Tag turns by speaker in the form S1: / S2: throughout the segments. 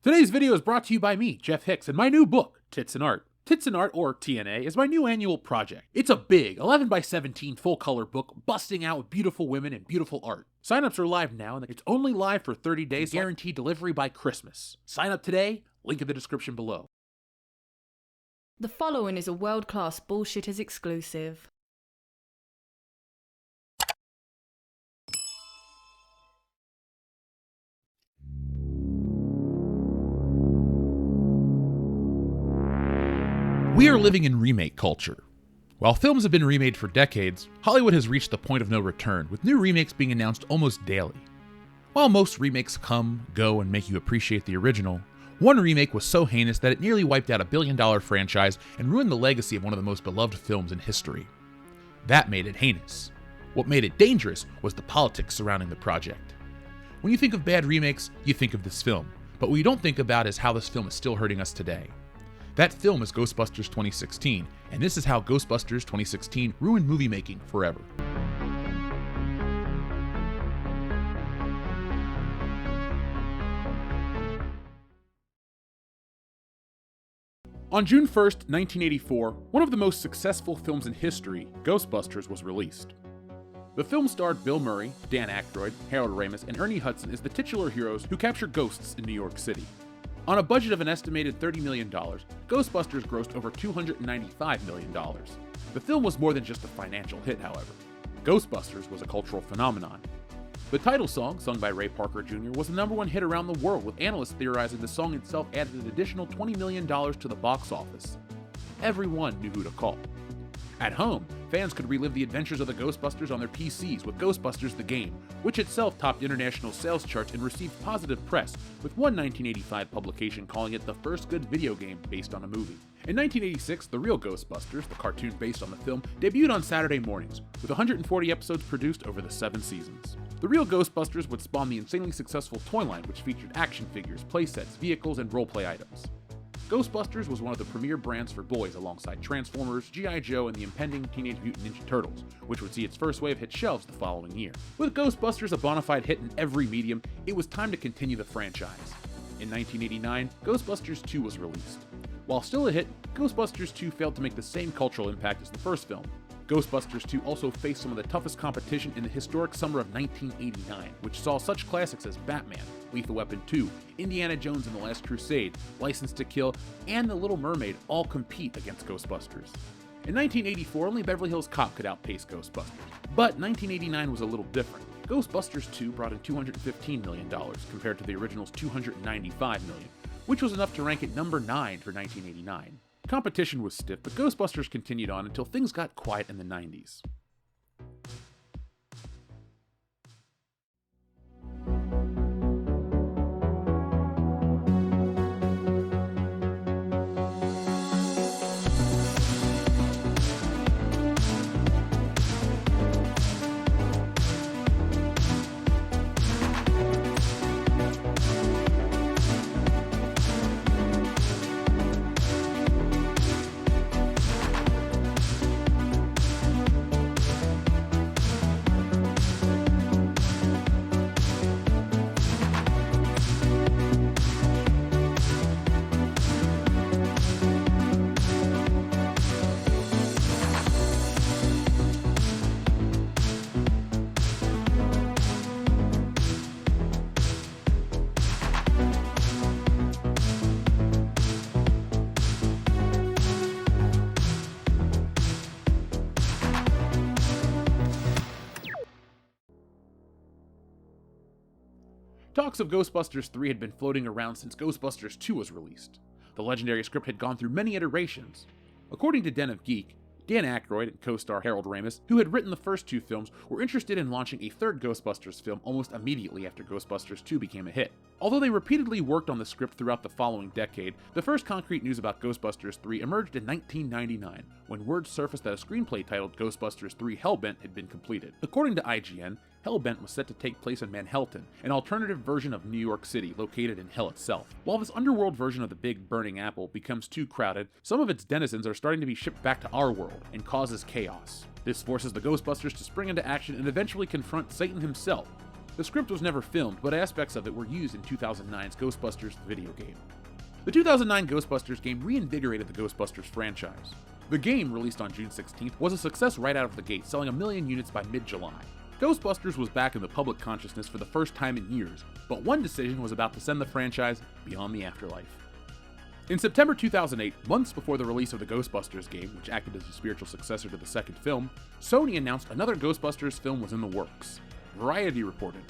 S1: Today's video is brought to you by me, Jeff Hicks, and my new book, Tits and Art. Tits and Art, or TNA, is my new annual project. It's a big 11 by 17 full-color book busting out with beautiful women and beautiful art. Sign-ups are live now, and it's only live for 30 days, guaranteed delivery by Christmas. Sign up today, link in the description below.
S2: The following is a world-class Bullshitters exclusive.
S1: We are living in remake culture. While films have been remade for decades, Hollywood has reached the point of no return, with new remakes being announced almost daily. While most remakes come, go, and make you appreciate the original, one remake was so heinous that it nearly wiped out a billion-dollar franchise and ruined the legacy of one of the most beloved films in history. That made it heinous. What made it dangerous was the politics surrounding the project. When you think of bad remakes, you think of this film, but what you don't think about is how this film is still hurting us today. That film is Ghostbusters 2016, and this is how Ghostbusters 2016 ruined movie making forever. On June 1st, 1984, one of the most successful films in history, Ghostbusters, was released. The film starred Bill Murray, Dan Aykroyd, Harold Ramis, and Ernie Hudson as the titular heroes who capture ghosts in New York City. On a budget of an estimated $30 million, Ghostbusters grossed over $295 million. The film was more than just a financial hit, however. Ghostbusters was a cultural phenomenon. The title song, sung by Ray Parker Jr., was the #1 hit around the world, with analysts theorizing the song itself added an additional $20 million to the box office. Everyone knew who to call. At home, fans could relive the adventures of the Ghostbusters on their PCs with Ghostbusters the Game, which itself topped international sales charts and received positive press, with one 1985 publication calling it the first good video game based on a movie. In 1986, The Real Ghostbusters, the cartoon based on the film, debuted on Saturday mornings, with 140 episodes produced over the 7 seasons. The Real Ghostbusters would spawn the insanely successful toy line, which featured action figures, playsets, vehicles, and roleplay items. Ghostbusters was one of the premier brands for boys alongside Transformers, G.I. Joe, and the impending Teenage Mutant Ninja Turtles, which would see its first wave hit shelves the following year. With Ghostbusters a bona fide hit in every medium, it was time to continue the franchise. In 1989, Ghostbusters 2 was released. While still a hit, Ghostbusters 2 failed to make the same cultural impact as the first film. Ghostbusters 2 also faced some of the toughest competition in the historic summer of 1989, which saw such classics as Batman, Lethal Weapon 2, Indiana Jones and the Last Crusade, License to Kill, and The Little Mermaid all compete against Ghostbusters. In 1984, only Beverly Hills Cop could outpace Ghostbusters. But 1989 was a little different. Ghostbusters 2 brought in $215 million compared to the original's $295 million, which was enough to rank it number 9 for 1989. Competition was stiff, but Ghostbusters continued on until things got quiet in the 90s. Talks of Ghostbusters 3 had been floating around since Ghostbusters 2 was released. The legendary script had gone through many iterations. According to Den of Geek, Dan Aykroyd and co-star Harold Ramis, who had written the first 2 films, were interested in launching a third Ghostbusters film almost immediately after Ghostbusters 2 became a hit. Although they repeatedly worked on the script throughout the following decade, the first concrete news about Ghostbusters 3 emerged in 1999, when word surfaced that a screenplay titled Ghostbusters 3 Hellbent had been completed. According to IGN, Hellbent was set to take place in Manhattan, an alternative version of New York City located in hell itself. While this underworld version of the Big Burning Apple becomes too crowded, some of its denizens are starting to be shipped back to our world and causes chaos. This forces the Ghostbusters to spring into action and eventually confront Satan himself, The script was never filmed, but aspects of it were used in 2009's Ghostbusters video game. The 2009 Ghostbusters game reinvigorated the Ghostbusters franchise. The game, released on June 16th, was a success right out of the gate, selling 1 million units by mid-July. Ghostbusters was back in the public consciousness for the first time in years, but one decision was about to send the franchise beyond the afterlife. In September 2008, months before the release of the Ghostbusters game, which acted as a spiritual successor to the second film, Sony announced another Ghostbusters film was in the works. Variety reported,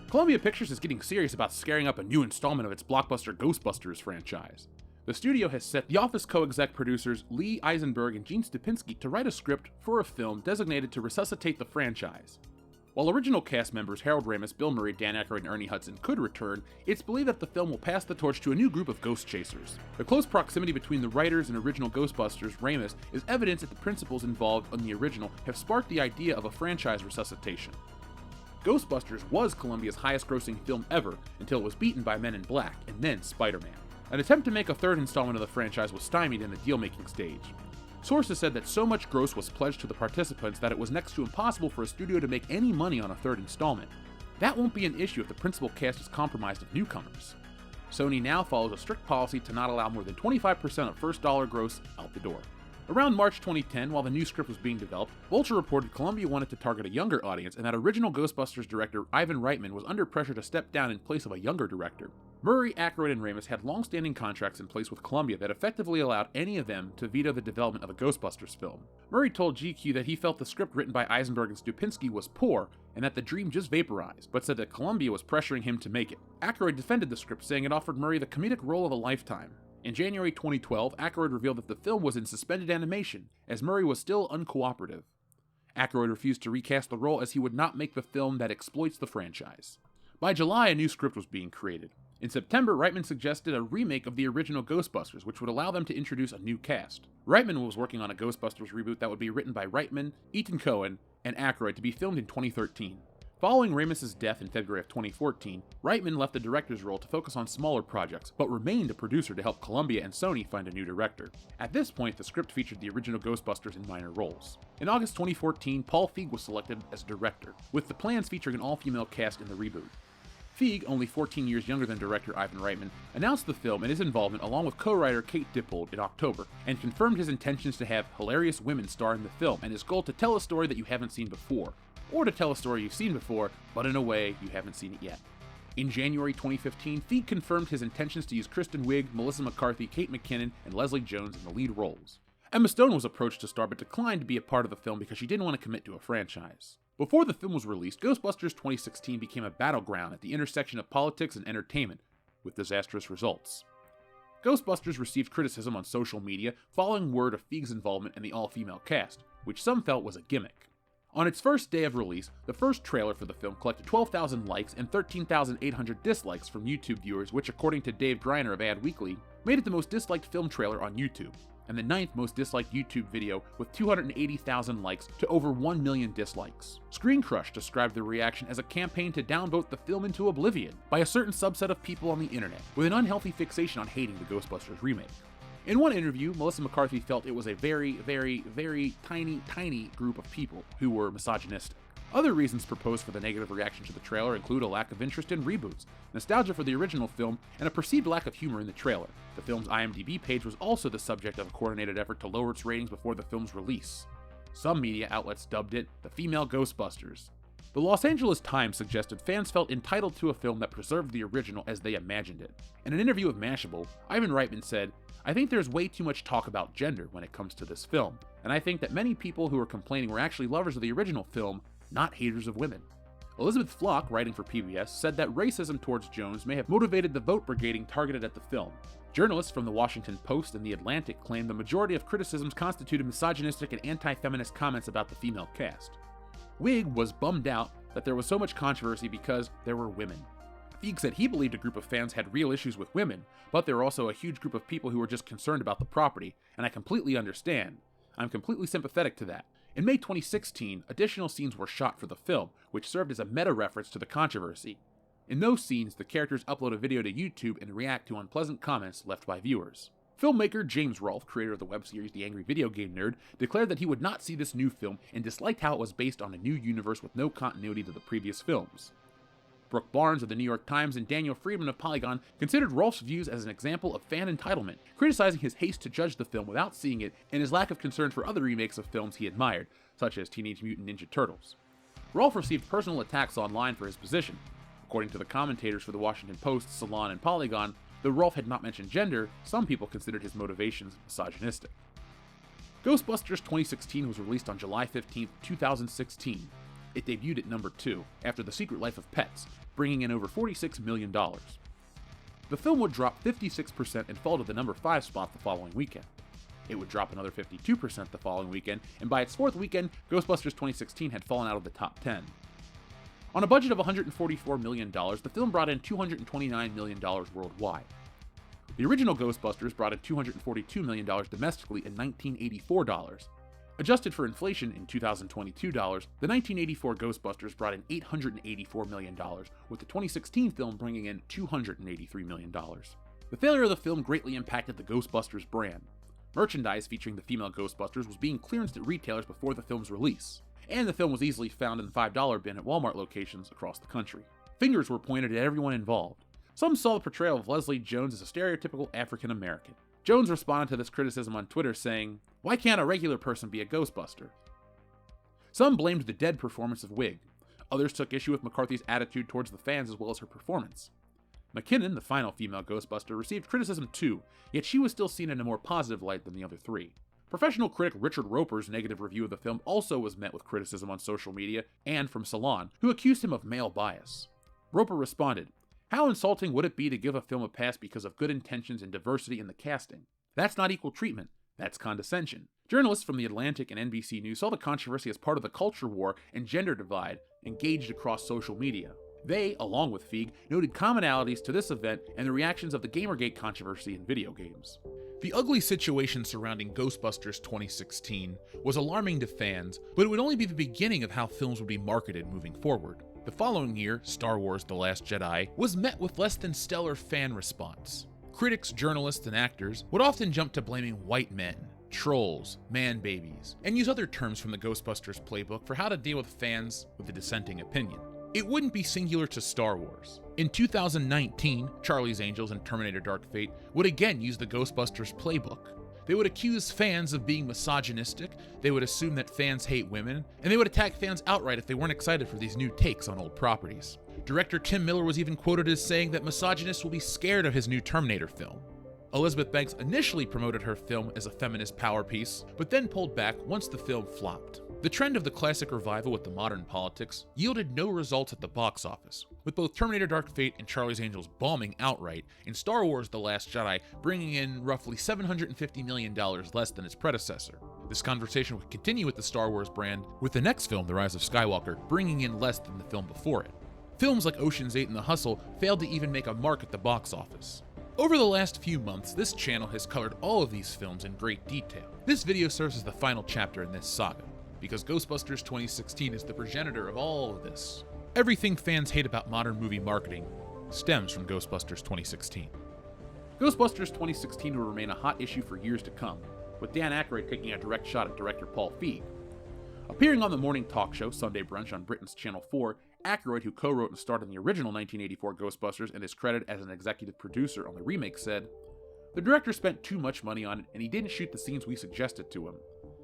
S1: Columbia Pictures is getting serious about scaring up a new installment of its blockbuster Ghostbusters franchise. The studio has set The Office co-exec producers Lee Eisenberg and Gene Stupinski to write a script for a film designated to resuscitate the franchise. While original cast members Harold Ramis, Bill Murray, Dan Aykroyd, and Ernie Hudson could return, it's believed that the film will pass the torch to a new group of ghost chasers. The close proximity between the writers and original Ghostbusters, Ramis, is evidence that the principals involved in the original have sparked the idea of a franchise resuscitation. Ghostbusters was Columbia's highest-grossing film ever until it was beaten by Men in Black and then Spider-Man. An attempt to make a third installment of the franchise was stymied in the deal-making stage. Sources said that so much gross was pledged to the participants that it was next to impossible for a studio to make any money on a third installment. That won't be an issue if the principal cast is comprised of newcomers. Sony now follows a strict policy to not allow more than 25% of first dollar gross out the door. Around March 2010, while the new script was being developed, Vulture reported Columbia wanted to target a younger audience and that original Ghostbusters director Ivan Reitman was under pressure to step down in place of a younger director. Murray, Aykroyd, and Ramis had long-standing contracts in place with Columbia that effectively allowed any of them to veto the development of a Ghostbusters film. Murray told GQ that he felt the script written by Eisenberg and Stupinski was poor and that the dream just vaporized, but said that Columbia was pressuring him to make it. Aykroyd defended the script, saying it offered Murray the comedic role of a lifetime. In January 2012, Aykroyd revealed that the film was in suspended animation, as Murray was still uncooperative. Aykroyd refused to recast the role as he would not make the film that exploits the franchise. By July, a new script was being created. In September, Reitman suggested a remake of the original Ghostbusters, which would allow them to introduce a new cast. Reitman was working on a Ghostbusters reboot that would be written by Reitman, Ethan Coen, and Aykroyd to be filmed in 2013. Following Ramis' death in February of 2014, Reitman left the director's role to focus on smaller projects, but remained a producer to help Columbia and Sony find a new director. At this point, the script featured the original Ghostbusters in minor roles. In August 2014, Paul Feig was selected as director, with the plans featuring an all-female cast in the reboot. Feig, only 14 years younger than director Ivan Reitman, announced the film and his involvement along with co-writer Kate Dippold in October, and confirmed his intentions to have hilarious women star in the film and his goal to tell a story that you haven't seen before, or to tell a story you've seen before, but in a way you haven't seen it yet. In January 2015, Feig confirmed his intentions to use Kristen Wiig, Melissa McCarthy, Kate McKinnon, and Leslie Jones in the lead roles. Emma Stone was approached to star but declined to be a part of the film because she didn't want to commit to a franchise. Before the film was released, Ghostbusters 2016 became a battleground at the intersection of politics and entertainment, with disastrous results. Ghostbusters received criticism on social media following word of Feig's involvement in the all-female cast, which some felt was a gimmick. On its first day of release, the first trailer for the film collected 12,000 likes and 13,800 dislikes from YouTube viewers, which, according to Dave Greiner of Ad Weekly, made it the most disliked film trailer on YouTube, and the 9th most disliked YouTube video with 280,000 likes to over 1 million dislikes. Screen Crush described the reaction as a campaign to downvote the film into oblivion by a certain subset of people on the internet, with an unhealthy fixation on hating the Ghostbusters remake. In one interview, Melissa McCarthy felt it was a very, very, very tiny group of people who were misogynistic. Other reasons proposed for the negative reaction to the trailer include a lack of interest in reboots, nostalgia for the original film, and a perceived lack of humor in the trailer. The film's IMDb page was also the subject of a coordinated effort to lower its ratings before the film's release. Some media outlets dubbed it the female Ghostbusters. The Los Angeles Times suggested fans felt entitled to a film that preserved the original as they imagined it. In an interview with Mashable, Ivan Reitman said, "I think there's way too much talk about gender when it comes to this film, and I think that many people who are complaining were actually lovers of the original film, not haters of women." Elizabeth Flock, writing for PBS, said that racism towards Jones may have motivated the vote brigading targeted at the film. Journalists from the Washington Post and The Atlantic claimed the majority of criticisms constituted misogynistic and anti-feminist comments about the female cast. Wiig was bummed out that there was so much controversy because there were women. Feig said he believed a group of fans had real issues with women, but there were also a huge group of people who were just concerned about the property, and I completely understand. I'm completely sympathetic to that. In May 2016, additional scenes were shot for the film, which served as a meta-reference to the controversy. In those scenes, the characters upload a video to YouTube and react to unpleasant comments left by viewers. Filmmaker James Rolfe, creator of the web series The Angry Video Game Nerd, declared that he would not see this new film and disliked how it was based on a new universe with no continuity to the previous films. Brooke Barnes of the New York Times and Daniel Friedman of Polygon considered Rolf's views as an example of fan entitlement, criticizing his haste to judge the film without seeing it and his lack of concern for other remakes of films he admired, such as Teenage Mutant Ninja Turtles. Rolf received personal attacks online for his position. According to the commentators for the Washington Post, Salon, and Polygon, though Rolf had not mentioned gender, some people considered his motivations misogynistic. Ghostbusters 2016 was released on July 15, 2016. It debuted at number 2, after The Secret Life of Pets, bringing in over $46 million. The film would drop 56% and fall to the number 5 spot the following weekend. It would drop another 52% the following weekend, and by its 4th weekend, Ghostbusters 2016 had fallen out of the top 10. On a budget of $144 million, the film brought in $229 million worldwide. The original Ghostbusters brought in $242 million domestically in 1984 dollars. Adjusted for inflation in 2022 dollars, the 1984 Ghostbusters brought in $884 million, with the 2016 film bringing in $283 million. The failure of the film greatly impacted the Ghostbusters brand. Merchandise featuring the female Ghostbusters was being clearanced at retailers before the film's release, and the film was easily found in the $5 bin at Walmart locations across the country. Fingers were pointed at everyone involved. Some saw the portrayal of Leslie Jones as a stereotypical African American. Jones responded to this criticism on Twitter saying, "Why can't a regular person be a Ghostbuster?" Some blamed the dead performance of Wig. Others took issue with McCarthy's attitude towards the fans as well as her performance. McKinnon, the final female Ghostbuster, received criticism too, yet she was still seen in a more positive light than the other three. Professional critic Richard Roper's negative review of the film also was met with criticism on social media and from Salon, who accused him of male bias. Roper responded, "How insulting would it be to give a film a pass because of good intentions and diversity in the casting? That's not equal treatment, that's condescension." Journalists from The Atlantic and NBC News saw the controversy as part of the culture war and gender divide engaged across social media. They, along with Feig, noted commonalities to this event and the reactions of the Gamergate controversy in video games. The ugly situation surrounding Ghostbusters 2016 was alarming to fans, but it would only be the beginning of how films would be marketed moving forward. The following year, Star Wars: The Last Jedi was met with less than stellar fan response. Critics, journalists, and actors would often jump to blaming white men, trolls, man-babies, and use other terms from the Ghostbusters playbook for how to deal with fans with a dissenting opinion. It wouldn't be singular to Star Wars. In 2019, Charlie's Angels and Terminator Dark Fate would again use the Ghostbusters playbook. They would accuse fans of being misogynistic, they would assume that fans hate women, and they would attack fans outright if they weren't excited for these new takes on old properties. Director Tim Miller was even quoted as saying that misogynists will be scared of his new Terminator film. Elizabeth Banks initially promoted her film as a feminist power piece, but then pulled back once the film flopped. The trend of the classic revival with the modern politics yielded no results at the box office, with both Terminator Dark Fate and Charlie's Angels bombing outright, and Star Wars: The Last Jedi bringing in roughly $750 million less than its predecessor. This conversation would continue with the Star Wars brand, with the next film, The Rise of Skywalker, bringing in less than the film before it. Films like Ocean's 8 and The Hustle failed to even make a mark at the box office. Over the last few months, this channel has covered all of these films in great detail. This video serves as the final chapter in this saga, because Ghostbusters 2016 is the progenitor of all of this. Everything fans hate about modern movie marketing stems from Ghostbusters 2016. Ghostbusters 2016 will remain a hot issue for years to come, with Dan Aykroyd taking a direct shot at director Paul Feig. Appearing on the morning talk show Sunday Brunch on Britain's Channel 4, Aykroyd, who co-wrote and starred in the original 1984 Ghostbusters and is credited as an executive producer on the remake, said, "The director spent too much money on it and he didn't shoot the scenes we suggested to him.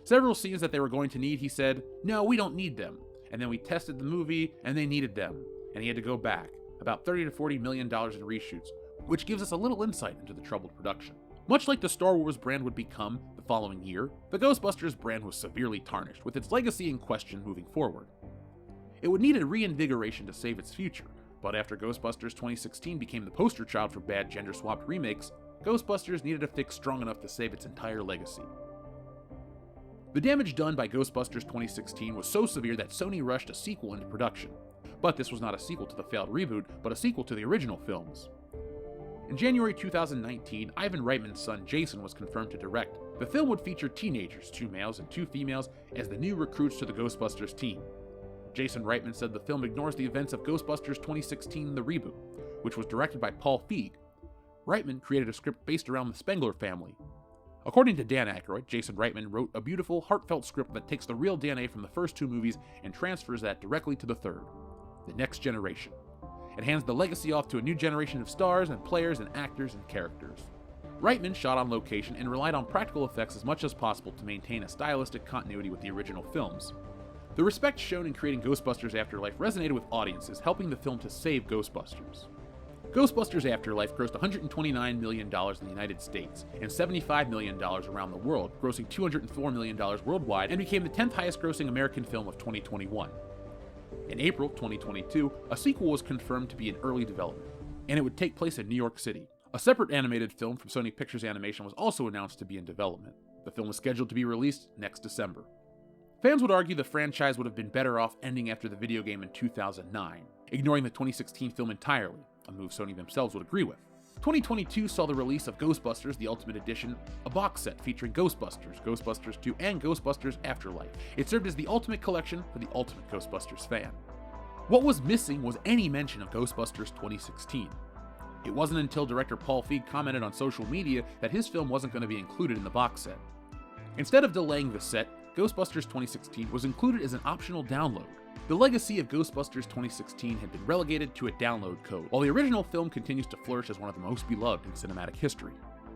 S1: Several scenes that they were going to need, he said, 'No, we don't need them.' And then we tested the movie and they needed them, and he had to go back. About $30 to $40 million in reshoots, which gives us a little insight into the troubled production." Much like the Star Wars brand would become the following year, the Ghostbusters brand was severely tarnished, with its legacy in question moving forward. It would need a reinvigoration to save its future, but after Ghostbusters 2016 became the poster child for bad gender-swapped remakes, Ghostbusters needed a fix strong enough to save its entire legacy. The damage done by Ghostbusters 2016 was so severe that Sony rushed a sequel into production. But this was not a sequel to the failed reboot, but a sequel to the original films. In January 2019, Ivan Reitman's son Jason was confirmed to direct. The film would feature teenagers, 2 males and 2 females, as the new recruits to the Ghostbusters team. Jason Reitman said the film ignores the events of Ghostbusters 2016, the reboot, which was directed by Paul Feig. Reitman created a script based around the Spengler family. According to Dan Aykroyd, Jason Reitman wrote a beautiful, heartfelt script that takes the real DNA from the first 2 movies and transfers that directly to the third, The Next Generation. It hands the legacy off to a new generation of stars and players and actors and characters. Reitman shot on location and relied on practical effects as much as possible to maintain a stylistic continuity with the original films. The respect shown in creating Ghostbusters Afterlife resonated with audiences, helping the film to save Ghostbusters. Ghostbusters Afterlife grossed $129 million in the United States and $75 million around the world, grossing $204 million worldwide, and became the 10th highest grossing American film of 2021. In April 2022, a sequel was confirmed to be in early development, and it would take place in New York City. A separate animated film from Sony Pictures Animation was also announced to be in development. The film is scheduled to be released next December. Fans would argue the franchise would have been better off ending after the video game in 2009, ignoring the 2016 film entirely, a move Sony themselves would agree with. 2022 saw the release of Ghostbusters, the Ultimate Edition, a box set featuring Ghostbusters, Ghostbusters 2, and Ghostbusters Afterlife. It served as the ultimate collection for the ultimate Ghostbusters fan. What was missing was any mention of Ghostbusters 2016. It wasn't until director Paul Feig commented on social media that his film wasn't going to be included in the box set. Instead of delaying the set, Ghostbusters 2016 was included as an optional download. The legacy of Ghostbusters 2016 had been relegated to a download code, while the original film continues to flourish as one of the most beloved in cinematic history.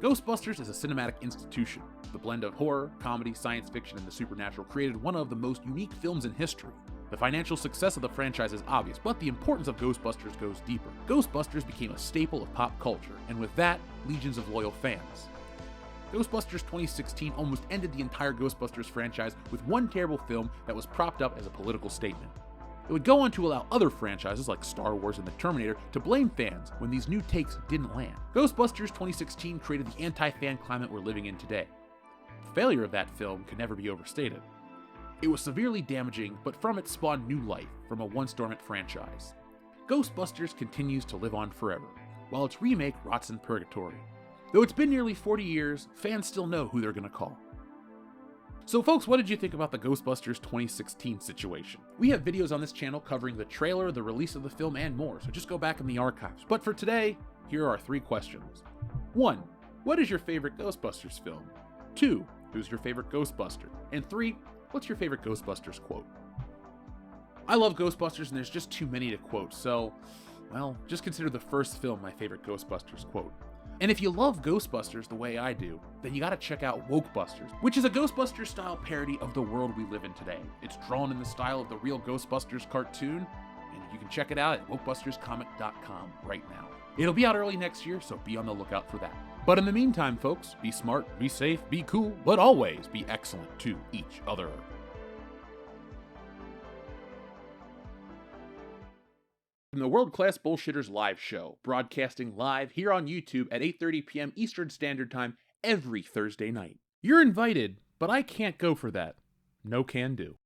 S1: Ghostbusters is a cinematic institution. The blend of horror, comedy, science fiction, and the supernatural created one of the most unique films in history. The financial success of the franchise is obvious, but the importance of Ghostbusters goes deeper. Ghostbusters became a staple of pop culture, and with that, legions of loyal fans. Ghostbusters 2016 almost ended the entire Ghostbusters franchise with one terrible film that was propped up as a political statement. It would go on to allow other franchises like Star Wars and The Terminator to blame fans when these new takes didn't land. Ghostbusters 2016 created the anti-fan climate we're living in today. The failure of that film can never be overstated. It was severely damaging, but from it spawned new life from a once dormant franchise. Ghostbusters continues to live on forever, while its remake rots in purgatory. Though it's been nearly 40 years, fans still know who they're gonna call. So folks, what did you think about the Ghostbusters 2016 situation? We have videos on this channel covering the trailer, the release of the film, and more, so just go back in the archives. But for today, here are our 3 questions. 1. What is your favorite Ghostbusters film? 2. Who's your favorite Ghostbuster? And 3. What's your favorite Ghostbusters quote? I love Ghostbusters and there's just too many to quote, so, well, just consider the first film my favorite Ghostbusters quote. And if you love Ghostbusters the way I do, then you gotta check out Wokebusters, which is a Ghostbusters-style parody of the world we live in today. It's drawn in the style of the real Ghostbusters cartoon, and you can check it out at wokebusterscomic.com right now. It'll be out early next year, so be on the lookout for that. But in the meantime, folks, be smart, be safe, be cool, but always be excellent to each other. From the World Class Bullshitters live show, broadcasting live here on YouTube at 8:30 p.m. Eastern Standard Time every Thursday night. You're invited, but I can't go for that. No can do.